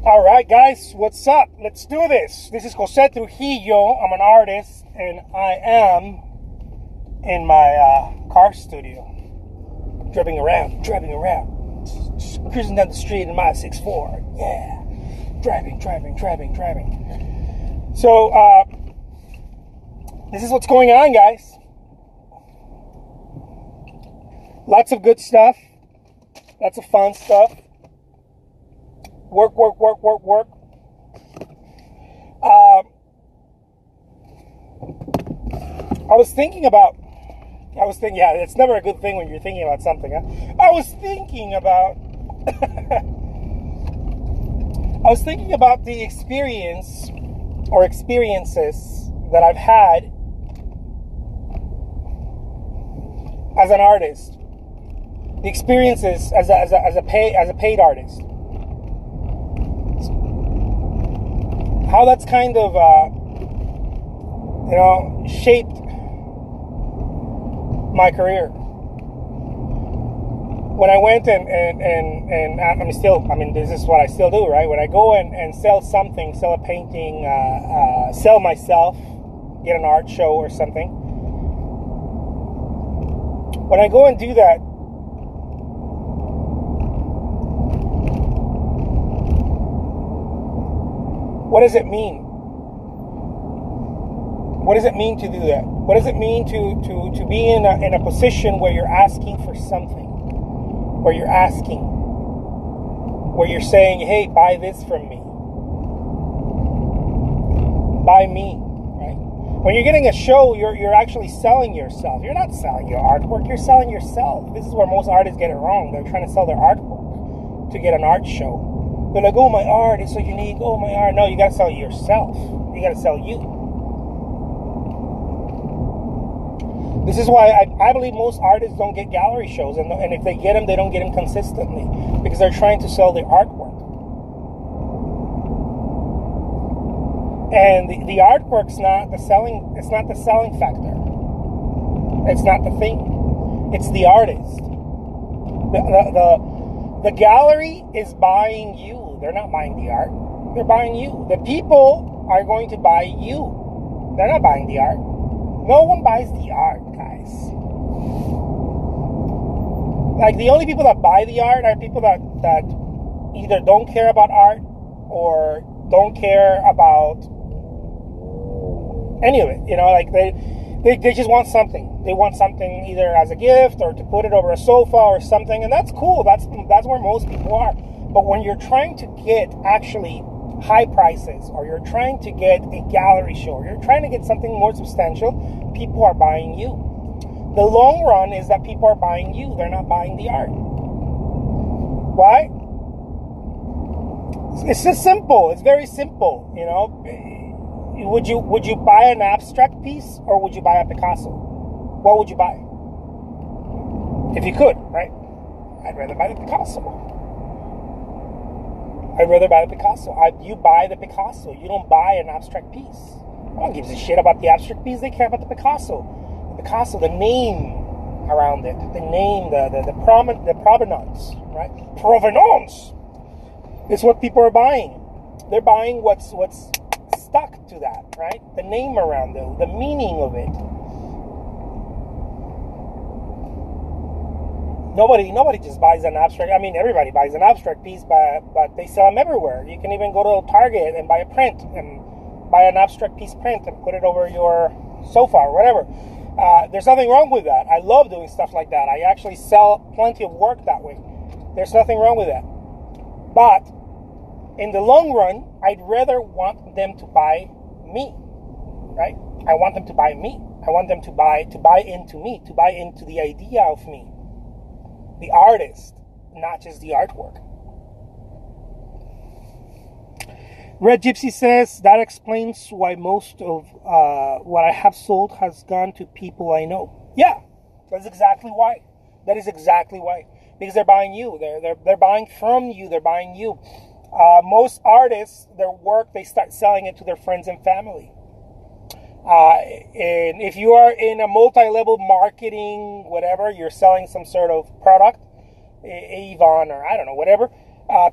All right, guys, what's up? Let's do this. This is Jose Trujillo. I'm an artist, and I am in my car studio, driving around, just cruising down the street in my 6'4". Yeah, driving. So, this is what's going on, guys. Lots of good stuff, lots of fun stuff. Work. Yeah, it's never a good thing when you're thinking about something. Huh? I was thinking about the experience or experiences that I've had as an artist. The experiences as a paid artist. How that's kind of shaped my career. When I went and I'm still, this is what I still do, right? When I go and sell something, sell a painting, sell myself, get an art show or something. When I go and do that, what does it mean? What does it mean to do that? What does it mean to be in a position where you're asking for something? Where you're saying, hey, buy this from me. Buy me, right? When you're getting a show, you're actually selling yourself. You're not selling your artwork, you're selling yourself. This is where most artists get it wrong. They're trying to sell their artwork to get an art show. They're like, oh, my art is so unique. Oh, my art. No, you got to sell yourself. You got to sell you. This is why I believe most artists don't get gallery shows. And if they get them, they don't get them consistently. Because they're trying to sell their artwork. And the artwork's not the selling. It's not the selling factor. It's not the thing. It's the artist. The gallery is buying you. They're not buying the art. They're buying you. The people are going to buy you. They're not buying the art. No one buys the art, guys. Like, the only people that buy the art are people that either don't care about art or don't care about any of it. Like they just want something. They want something either as a gift or to put it over a sofa or something, and that's cool. That's where most people are. But when you're trying to get actually high prices, or you're trying to get a gallery show, or you're trying to get something more substantial, people are buying you. The long run is that people are buying you. They're not buying the art. Why? It's just simple. It's very simple. Would you buy an abstract piece, or would you buy a Picasso? What would you buy? If you could, right? I'd rather buy the Picasso. You buy the Picasso. You don't buy an abstract piece. No one gives a shit about the abstract piece. They care about the Picasso. The Picasso, the name around it, the name, the provenance, right? Provenance is what people are buying. They're buying what's stuck to that, right? The name around it, the meaning of it. Nobody just buys an abstract. Everybody buys an abstract piece, but they sell them everywhere. You can even go to Target and buy a print and buy an abstract piece print and put it over your sofa or whatever. There's nothing wrong with that. I love doing stuff like that. I actually sell plenty of work that way. There's nothing wrong with that. But in the long run, I'd rather want them to buy me, right? I want them to buy me. I want them to buy into me, to buy into the idea of me. The artist, not just the artwork. Red Gypsy says, that explains why most of what I have sold has gone to people I know. Yeah, that's exactly why. That is exactly why. Because they're buying you. They're buying from you. They're buying you. Most artists, their work, they start selling it to their friends and family. And if you are in a multi-level marketing, whatever, you're selling some sort of product, Avon or I don't know, whatever,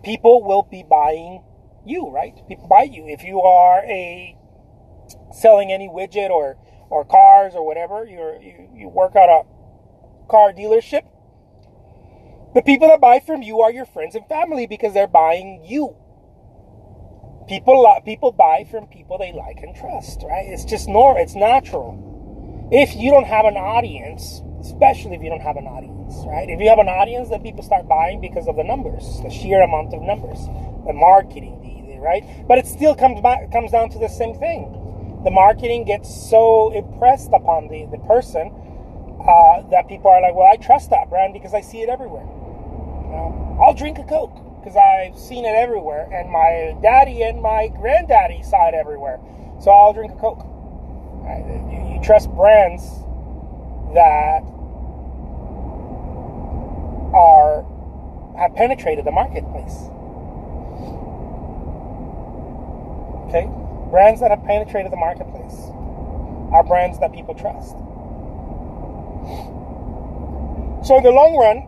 people will be buying you, right? People buy you. If you are selling any widget or cars or whatever, you work at a car dealership, the people that buy from you are your friends and family because they're buying you. People buy from people they like and trust, right? It's just normal. It's natural. If you don't have an audience, especially if you don't have an audience, right? If you have an audience, then people start buying because of the numbers, the sheer amount of numbers, the marketing, right? But it still comes down to the same thing. The marketing gets so impressed upon the person that people are like, well, I trust that brand because I see it everywhere. I'll drink a Coke because I've seen it everywhere, and my daddy and my granddaddy saw it everywhere, so I'll drink a Coke. Right? You trust brands that have penetrated the marketplace. Okay? Brands that have penetrated the marketplace are brands that people trust. So in the long run,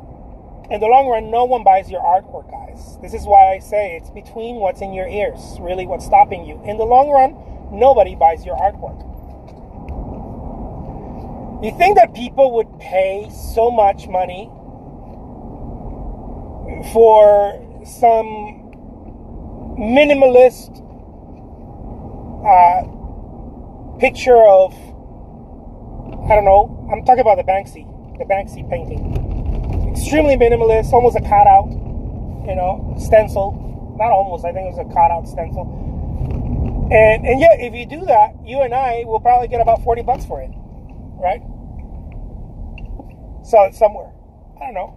no one buys your artwork, guys. This is why I say it's between what's in your ears, really what's stopping you. In the long run, nobody buys your artwork. You think that people would pay so much money for some minimalist picture of, I don't know, I'm talking about the Banksy painting. Extremely minimalist, almost a cutout, stencil. Not almost, I think it was a cutout stencil. And yet, if you do that, you and I will probably get about $40 for it, right? Sell it somewhere. I don't know.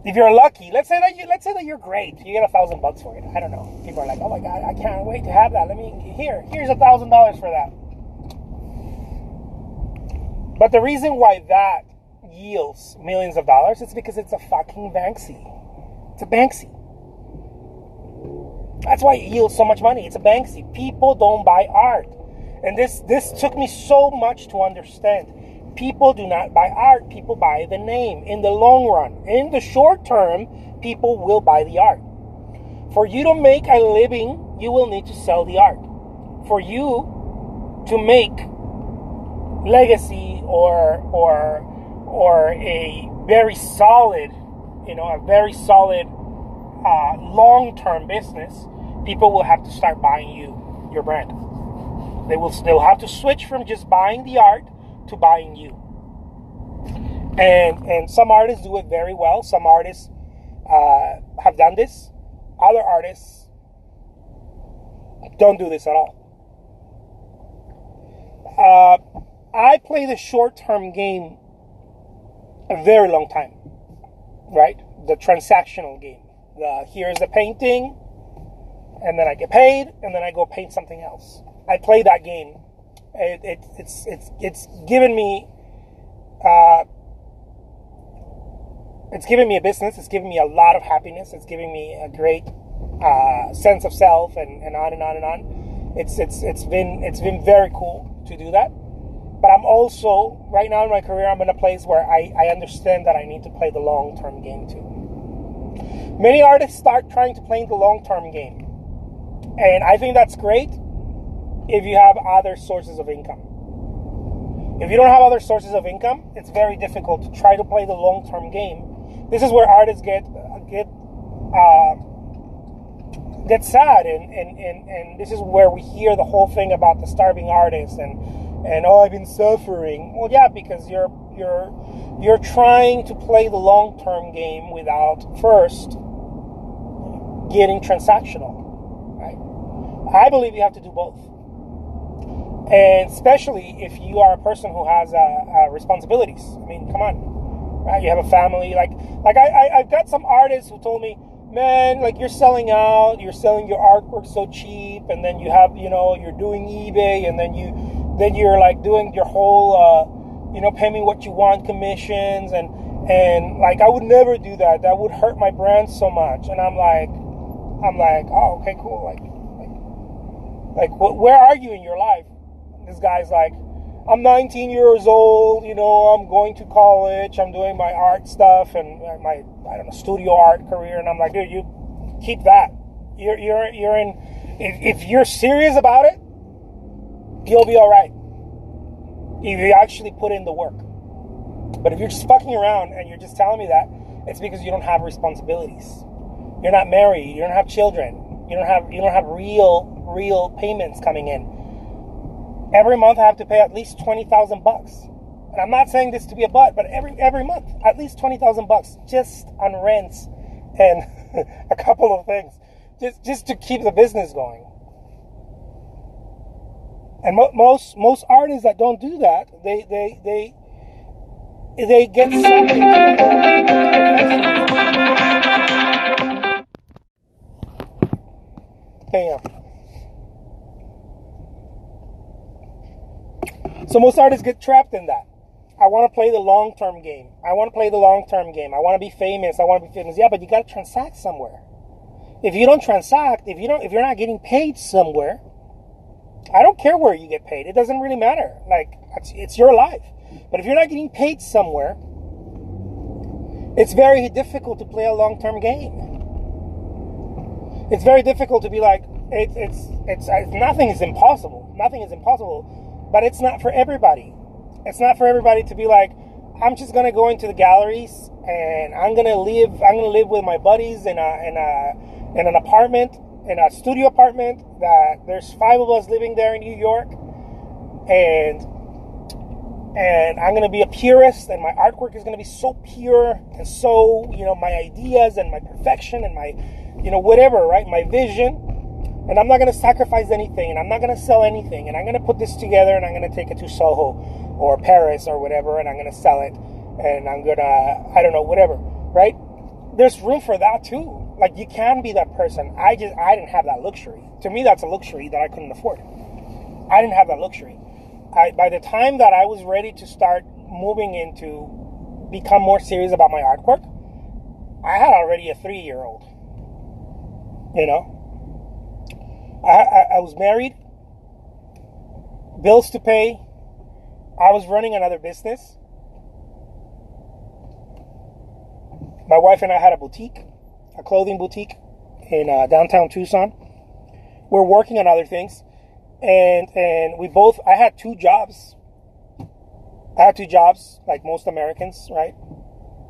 If you're lucky, let's say that you're great, you get $1,000 for it. I don't know. People are like, oh my God, I can't wait to have that. Here's $1,000 for that. But the reason why that yields millions of dollars is because it's a fucking Banksy. It's a Banksy. That's why it yields so much money. It's a Banksy. People don't buy art. And this took me so much to understand. People do not buy art. People buy the name. In the long run, in the short term, people will buy the art. For you to make a living, you will need to sell the art. For you to make legacy or a very solid, long-term business, people will have to start buying your brand. They'll have to switch from just buying the art to buying you. And some artists do it very well. Some artists have done this. Other artists don't do this at all. I play the short-term game a very long time, right? The transactional game. Here's the painting, and then I get paid, and then I go paint something else. I play that game. It's given me a business. It's given me a lot of happiness. It's giving me a great sense of self, and on and on and on. It's been very cool to do that. But I'm also, right now in my career, I'm in a place where I understand that I need to play the long-term game too. Many artists start trying to play the long-term game, and I think that's great if you have other sources of income. If you don't have other sources of income, it's very difficult to try to play the long-term game. This is where artists get sad, and this is where we hear the whole thing about the starving artist and I've been suffering. Well, yeah, because you're trying to play the long-term game without first getting transactional, right? I believe you have to do both. And especially if you are a person who has responsibilities. I mean, come on, right? You have a family. Like I've got some artists who told me, man, like you're selling out, you're selling your artwork so cheap, and then you have, you're doing eBay, and then you're like doing your whole, pay me what you want commissions, and like I would never do that. That would hurt my brand so much. And I'm like, oh, okay, cool. Like, where are you in your life? This guy's like, I'm 19 years old, I'm going to college, I'm doing my art stuff and my, studio art career. And I'm like, dude, you keep that. You're in. If you're serious about it, you'll be all right. If you actually put in the work. But if you're just fucking around and you're just telling me that, it's because you don't have responsibilities. You're not married. You don't have children. You don't have real payments coming in. Every month I have to pay at least $20,000. And I'm not saying this to be a butt, but every month at least $20,000 just on rents and a couple of things, just to keep the business going. And most artists that don't do that, they get sucked into Damn. So most artists get trapped in that. I want to play the long-term game. I want to be famous. Yeah, but you got to transact somewhere. If you don't transact, if you're not getting paid somewhere, I don't care where you get paid. It doesn't really matter. Like, it's your life. But if you're not getting paid somewhere, it's very difficult to play a long-term game. It's very difficult to be like, nothing is impossible. Nothing is impossible. But it's not for everybody. It's not for everybody to be like, I'm just gonna go into the galleries and I'm gonna live with my buddies in an apartment, in a studio apartment that there's 5 of us living there in New York, and I'm gonna be a purist, and my artwork is gonna be so pure and so, my ideas and my perfection and my, whatever, right? My vision. And I'm not going to sacrifice anything, and I'm not going to sell anything, and I'm going to put this together, and I'm going to take it to Soho or Paris or whatever, and I'm going to sell it, and I'm going to, I don't know, whatever, right? There's room for that too. Like, you can be that person. I didn't have that luxury. To me, that's a luxury that I couldn't afford. I didn't have that luxury. By the time that I was ready to start moving into, become more serious about my artwork, I had already a 3-year-old, I was married, bills to pay. I was running another business. My wife and I had a boutique, a clothing boutique in downtown Tucson. We're working on other things. And I had 2 jobs. Like most Americans, right?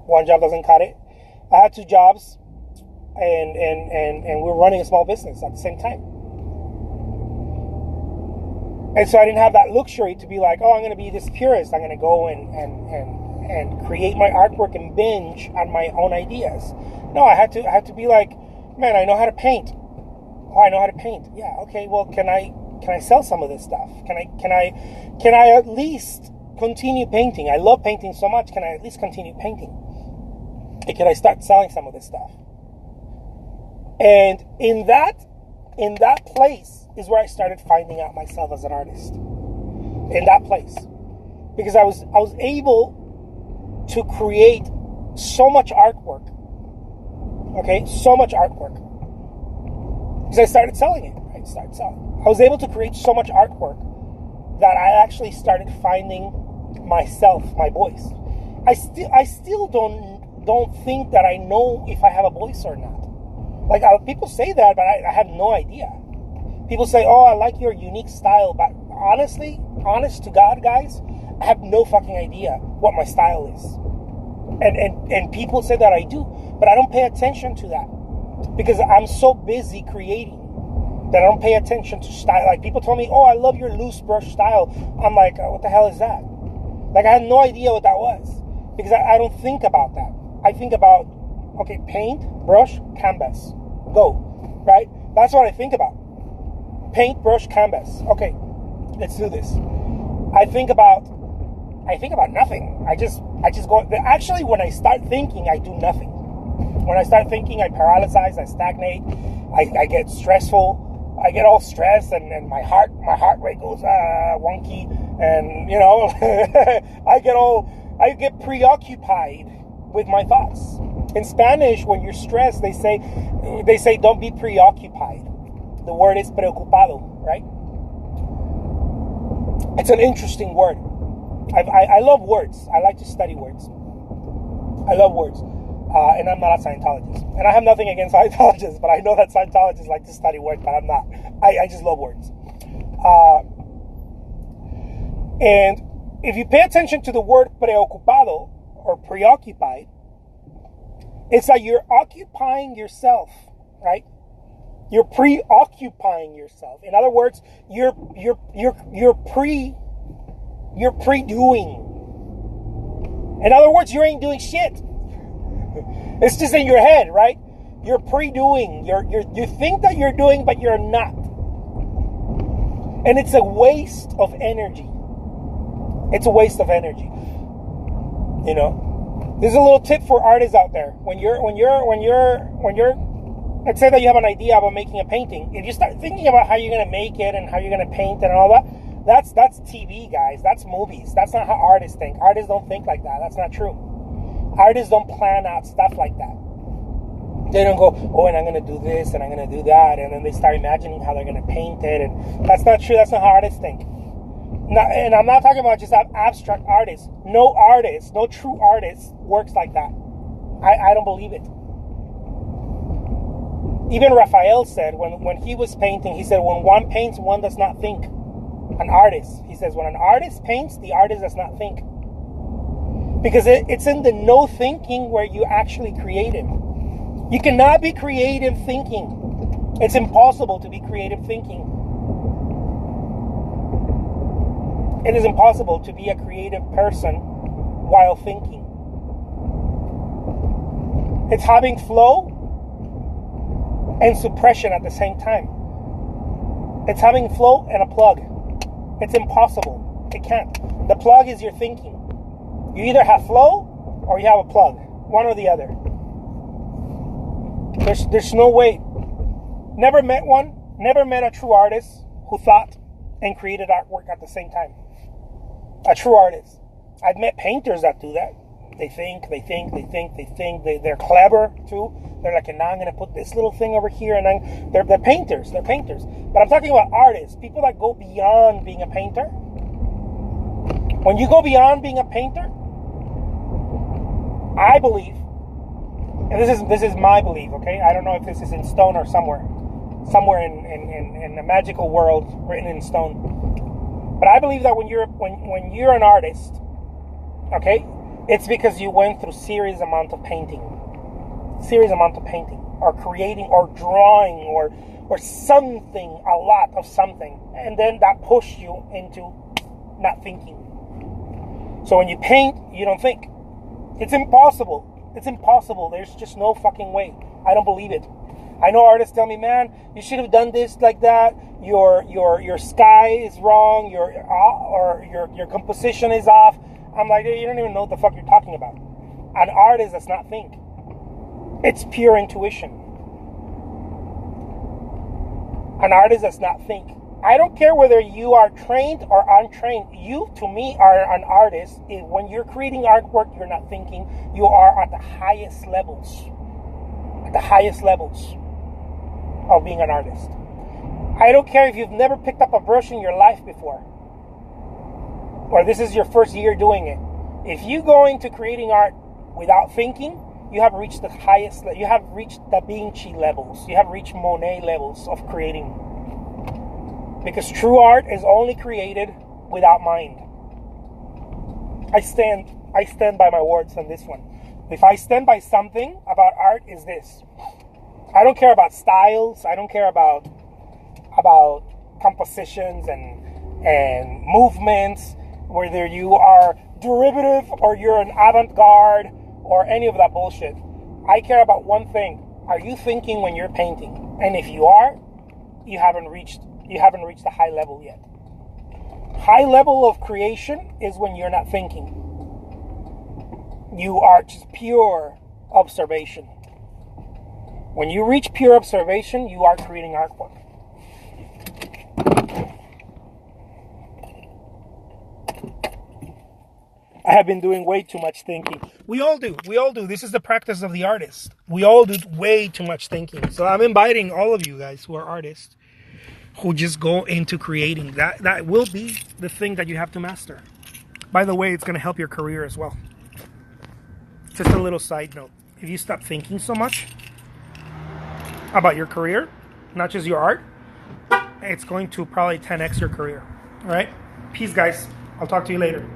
One job doesn't cut it. I had 2 jobs, and we're running a small business at the same time. And so I didn't have that luxury to be like, I'm going to be this purist. I'm going to go and create my artwork and binge on my own ideas. No, I had to be like, man, I know how to paint. Oh, I know how to paint. Yeah, okay. Well, can I sell some of this stuff? Can I at least continue painting? I love painting so much. Can I at least continue painting? And can I start selling some of this stuff? And in that place is where I started finding out myself as an artist. In that place. Because I was able to create so much artwork. Okay? So much artwork. Because I started selling it. I was able to create so much artwork that I actually started finding myself, my voice. I still don't think that I know if I have a voice or not. Like, people say that, but I have no idea. People say, I like your unique style, but honestly, honest to God, guys, I have no fucking idea what my style is. And people say that I do, but I don't pay attention to that because I'm so busy creating that I don't pay attention to style. Like, people told me, I love your loose brush style. I'm like, what the hell is that? Like, I had no idea what that was because I don't think about that. I think about, okay, paint, brush, canvas, go, right? That's what I think about. Paint, brush, canvas. Okay, let's do this. I think about nothing. I just go. Actually, when I start thinking, I do nothing. When I start thinking, I paralyze, I stagnate, I get stressful, I get all stressed, and my heart rate goes wonky, and I get preoccupied with my thoughts. In Spanish, when you're stressed, they say don't be preoccupied. The word is preocupado, right? It's an interesting word. I love words. I like to study words. I love words. And I'm not a Scientologist. And I have nothing against Scientologists, but I know that Scientologists like to study words, but I'm not. I just love words. And if you pay attention to the word preocupado or preoccupied, it's like you're occupying yourself, right? You're preoccupying yourself. In other words, you're pre-doing. In other words, you ain't doing shit. It's just in your head, right? You're pre-doing. You think that you're doing, but you're not. And it's a waste of energy. It's a waste of energy. You know, there's a little tip for artists out there. When you're, let's say that you have an idea about making a painting. If you start thinking about how you're gonna make it and how you're gonna paint and all that, that's TV, guys. That's movies. That's not how artists think. Artists don't think like that. That's not true. Artists don't plan out stuff like that. They don't go, oh, and I'm going to do this and I'm going to do that. And then they start imagining how they're going to paint it. And that's not true. That's not how artists think. And I'm not talking about just abstract artists. No artist, no true artist works like that. I don't believe it. Even Raphael said, when he was painting, he said, when one paints, one does not think. An artist. He says, when an artist paints, the artist does not think. Because it's in the no thinking where you actually creative. You cannot be creative thinking. It's impossible to be creative thinking. It is impossible to be a creative person while thinking. It's having flow and suppression at the same time. It's having flow and a plug. It's impossible. It can't. The plug is your thinking. You either have flow or you have a plug. One or the other. There's no way. Never met one. Never met a true artist who thought and created artwork at the same time. A true artist. I've met painters that do that. They think. They're clever too. They're like, now I'm going to put this little thing over here. And then they're painters. They're painters. But I'm talking about artists. People that go beyond being a painter. When you go beyond being a painter, I believe, and this is my belief, okay? I don't know if this is in stone or somewhere in a magical world written in stone. But I believe that when you're an artist, okay, it's because you went through serious amount of painting, or creating, or drawing, or something, a lot of something, and then that pushed you into not thinking. So when you paint, you don't think. It's impossible. It's impossible. There's just no fucking way. I don't believe it. I know artists tell me, man, you should have done this like that. Your sky is wrong. Your composition is off. I'm like, you don't even know what the fuck you're talking about. An artist does not think. It's pure intuition. An artist does not think. I don't care whether you are trained or untrained. You, to me, are an artist. When you're creating artwork, you're not thinking. You are at the highest levels. At the highest levels of being an artist. I don't care if you've never picked up a brush in your life before, or this is your first year doing it. If you go into creating art without thinking, you have reached the highest. You have reached Da Vinci levels. You have reached Monet levels of creating. Because true art is only created without mind. I stand by my words on this one. If I stand by something about art, is this. I don't care about styles. I don't care about compositions and movements, whether you are derivative or you're an avant-garde or any of that bullshit. I care about one thing. Are you thinking when you're painting? And if you are, you haven't reached the high level yet. High level of creation is when you're not thinking. You are just pure observation. When you reach pure observation, you are creating artwork. I have been doing way too much thinking. We all do. This is the practice of the artist. We all do way too much thinking. So I'm inviting all of you guys who are artists, who just go into creating. That will be the thing that you have to master. By the way, it's going to help your career as well. Just a little side note. If you stop thinking so much, about your career, not just your art, it's going to probably 10x your career. All right? Peace, guys. I'll talk to you later.